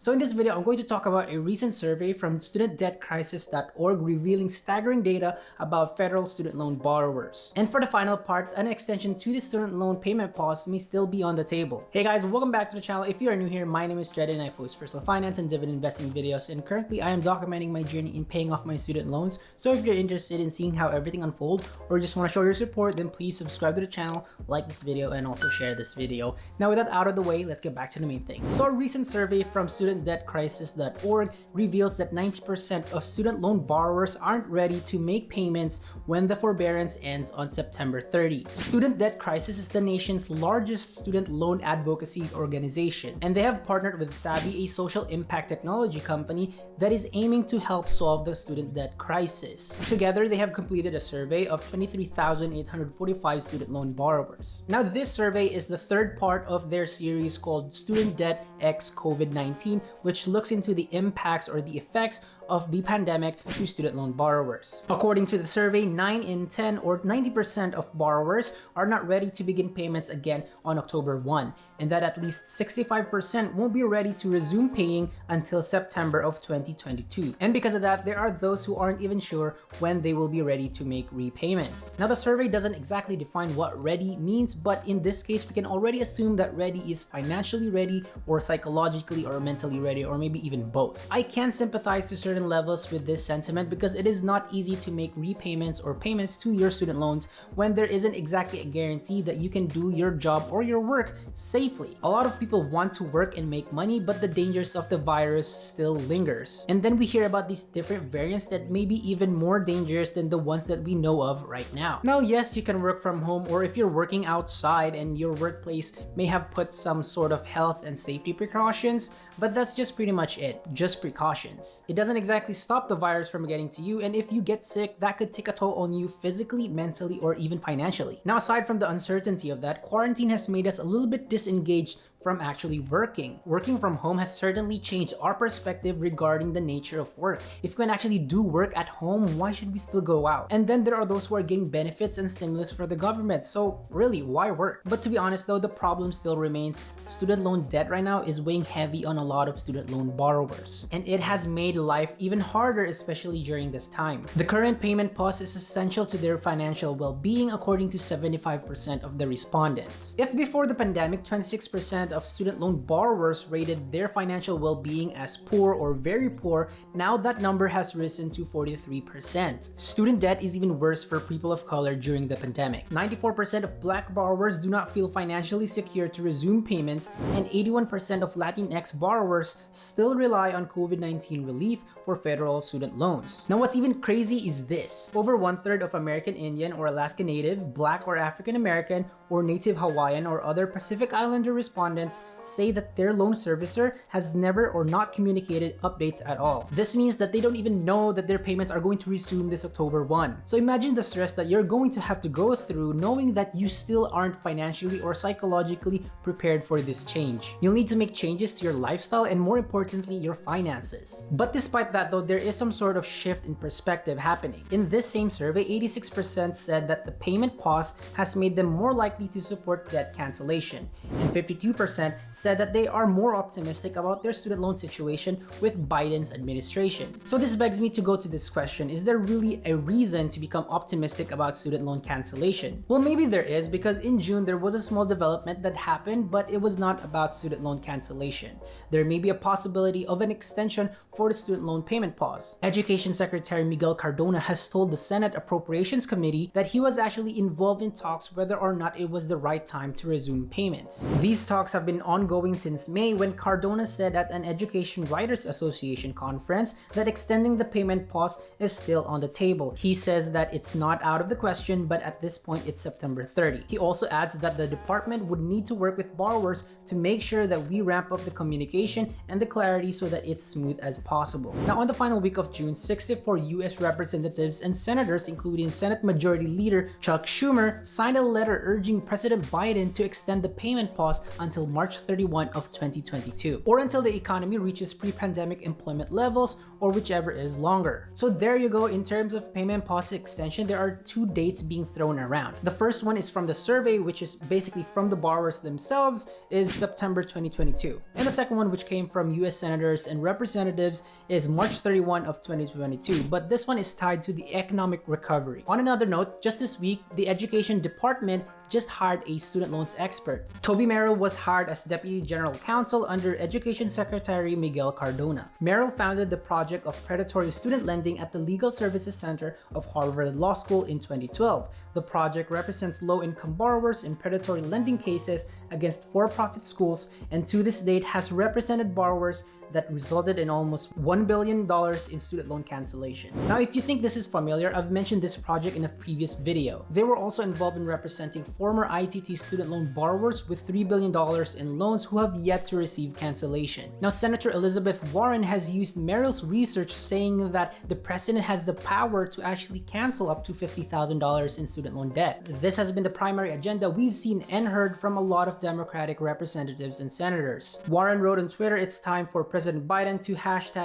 So in this video, I'm going to talk about a recent survey from studentdebtcrisis.org revealing staggering data about federal student loan borrowers. And for the final part, an extension to the student loan payment pause may still be on the table. Hey guys, welcome back to the channel. If you are new here, my name is Dredd and I post personal finance and dividend investing videos, and currently I am documenting my journey in paying off my student loans. So if you're interested in seeing how everything unfolds or just want to show your support, then please subscribe to the channel, like this video, and also share this video. Now with that out of the way, let's get back to the main thing. So a recent survey from studentdebtcrisis.org reveals that 90% of student loan borrowers aren't ready to make payments when the forbearance ends on September 30. Student Debt Crisis is the nation's largest student loan advocacy organization, and they have partnered with Savvy, a social impact technology company that is aiming to help solve the student debt crisis. Together, they have completed a survey of 23,845 student loan borrowers. Now, this survey is the third part of their series called Student Debt x COVID-19, which looks into the impacts or the effects of the pandemic to student loan borrowers. According to the survey, 9 in 10 or 90% of borrowers are not ready to begin payments again on October 1, and that at least 65% won't be ready to resume paying until September of 2022. And because of that, there are those who aren't even sure when they will be ready to make repayments. Now, the survey doesn't exactly define what ready means, but in this case, we can already assume that ready is financially ready or psychologically or mentally ready, or maybe even both. I can sympathize to certain levels with this sentiment because it is not easy to make repayments or payments to your student loans when there isn't exactly a guarantee that you can do your job or your work safely. A lot of people want to work and make money, but the dangers of the virus still lingers. And then we hear about these different variants that may be even more dangerous than the ones that we know of right now. Now, yes, you can work from home, or if you're working outside and your workplace may have put some sort of health and safety precautions, but that's just pretty much it, just precautions. It doesn't exactly stop the virus from getting to you, and if you get sick, that could take a toll on you physically, mentally, or even financially. Now, aside from the uncertainty of that, quarantine has made us a little bit disengaged from actually working. Working from home has certainly changed our perspective regarding the nature of work. If we can actually do work at home, why should we still go out? And then there are those who are getting benefits and stimulus for the government. So really, why work? But to be honest though, the problem still remains. Student loan debt right now is weighing heavy on a lot of student loan borrowers, and it has made life even harder, especially during this time. The current payment pause is essential to their financial well-being, according to 75% of the respondents. If before the pandemic, 26% of student loan borrowers rated their financial well-being as poor or very poor, now that number has risen to 43%. Student debt is even worse for people of color during the pandemic. 94% of Black borrowers do not feel financially secure to resume payments, and 81% of Latinx borrowers still rely on COVID-19 relief for federal student loans. Now, what's even crazy is this. Over 1/3 of American Indian or Alaska Native, Black or African American, or Native Hawaiian or other Pacific Islander respondents say that their loan servicer has never or not communicated updates at all. This means that they don't even know that their payments are going to resume this October 1. So imagine the stress that you're going to have to go through knowing that you still aren't financially or psychologically prepared for this change. You'll need to make changes to your lifestyle and, more importantly, your finances. But despite that though, there is some sort of shift in perspective happening. In this same survey, 86% said that the payment pause has made them more likely to support debt cancellation, and 52% said that they are more optimistic about their student loan situation with Biden's administration. So this begs me to go to this question: is there really a reason to become optimistic about student loan cancellation? Well, maybe there is, because in June there was a small development that happened, but it was not about student loan cancellation. There may be a possibility of an extension for the student loan payment pause. Education Secretary Miguel Cardona has told the Senate Appropriations Committee that he was actually involved in talks whether or not it was the right time to resume payments. These talks have been ongoing since May, when Cardona said at an Education Writers Association conference that extending the payment pause is still on the table. He says that it's not out of the question, but at this point it's September 30. He also adds that the department would need to work with borrowers to make sure that we ramp up the communication and the clarity so that it's smooth as possible. Now, on the final week of June, 64 US representatives and senators, including Senate Majority Leader Chuck Schumer, signed a letter urging President Biden to extend the payment pause until March 31 of 2022, or until the economy reaches pre-pandemic employment levels, or whichever is longer. So there you go. In terms of payment pause extension, there are two dates being thrown around. The first one is from the survey, which is basically from the borrowers themselves, is September 2022. And the second one, which came from US senators and representatives, is March 31 of 2022. But this one is tied to the economic recovery. On another note, just this week, the Education Department just hired a student loans expert. Toby Merrill was hired as Deputy General Counsel under Education Secretary Miguel Cardona. Merrill founded the project of predatory student lending at the Legal Services Center of Harvard Law School in 2012. The project represents low-income borrowers in predatory lending cases against for-profit schools, and to this date has represented borrowers that resulted in almost $1 billion in student loan cancellation. Now, if you think this is familiar, I've mentioned this project in a previous video. They were also involved in representing former ITT student loan borrowers with $3 billion in loans who have yet to receive cancellation. Now, Senator Elizabeth Warren has used Merrill's research, saying that the president has the power to actually cancel up to $50,000 in student loan debt. This has been the primary agenda we've seen and heard from a lot of Democratic representatives and senators. Warren wrote on Twitter, "It's time for President Biden to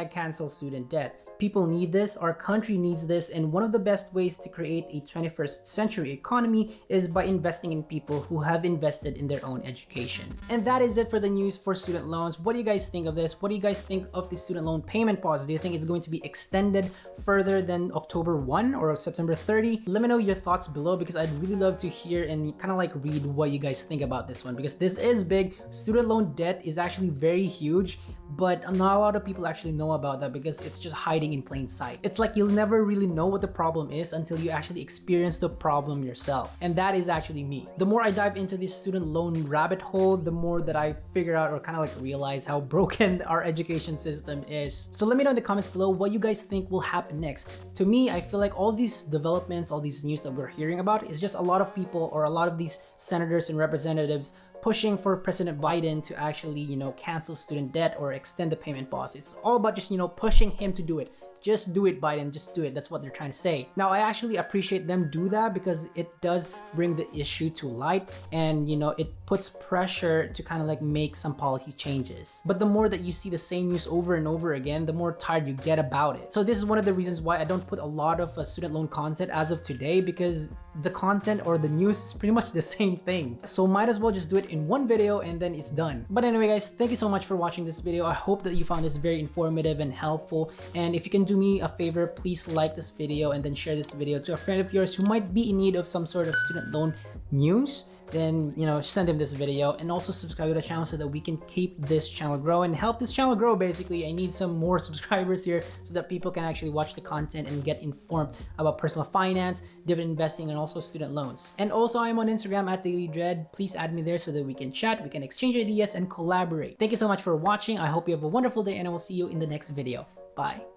#cancel student debt. People need this, our country needs this, and one of the best ways to create a 21st century economy is by investing in people who have invested in their own education." And that is it for the news for student loans. What do you guys think of this? What do you guys think of the student loan payment pause? Do you think it's going to be extended further than October 1 or September 30? Let me know your thoughts below, because I'd really love to hear and kind of like read what you guys think about this one, because this is big. Student loan debt is actually very huge, but not a lot of people actually know about that because it's just hiding in plain sight. It's like you'll never really know what the problem is until you actually experience the problem yourself. And that is actually me. The more I dive into this student loan rabbit hole, the more that I figure out or kind of like realize how broken our education system is. So let me know in the comments below what you guys think will happen next. To me, I feel like all these developments, all these news that we're hearing about is just a lot of people or a lot of these senators and representatives pushing for President Biden to actually, cancel student debt or extend the payment pause. It's all about just, pushing him to do it. Just do it, Biden, just do it. That's what they're trying to say. Now, I actually appreciate them do that because it does bring the issue to light, and it puts pressure to kind of like make some policy changes. But the more that you see the same news over and over again, the more tired you get about it. So this is one of the reasons why I don't put a lot of student loan content as of today, because the content or the news is pretty much the same thing. So might as well just do it in one video and then it's done. But anyway, guys, thank you so much for watching this video. I hope that you found this very informative and helpful. And if you can do me a favor, please like this video and then share this video to a friend of yours who might be in need of some sort of student loan news. Then send him this video, and also subscribe to the channel so that we can keep this channel growing and help this channel grow. Basically, I need some more subscribers here so that people can actually watch the content and get informed about personal finance, dividend investing, and also student loans. And also, I'm on Instagram at Dredd. Please add me there so that we can chat, we can exchange ideas, and collaborate. Thank you so much for watching. I hope you have a wonderful day, and I will see you in the next video. Bye.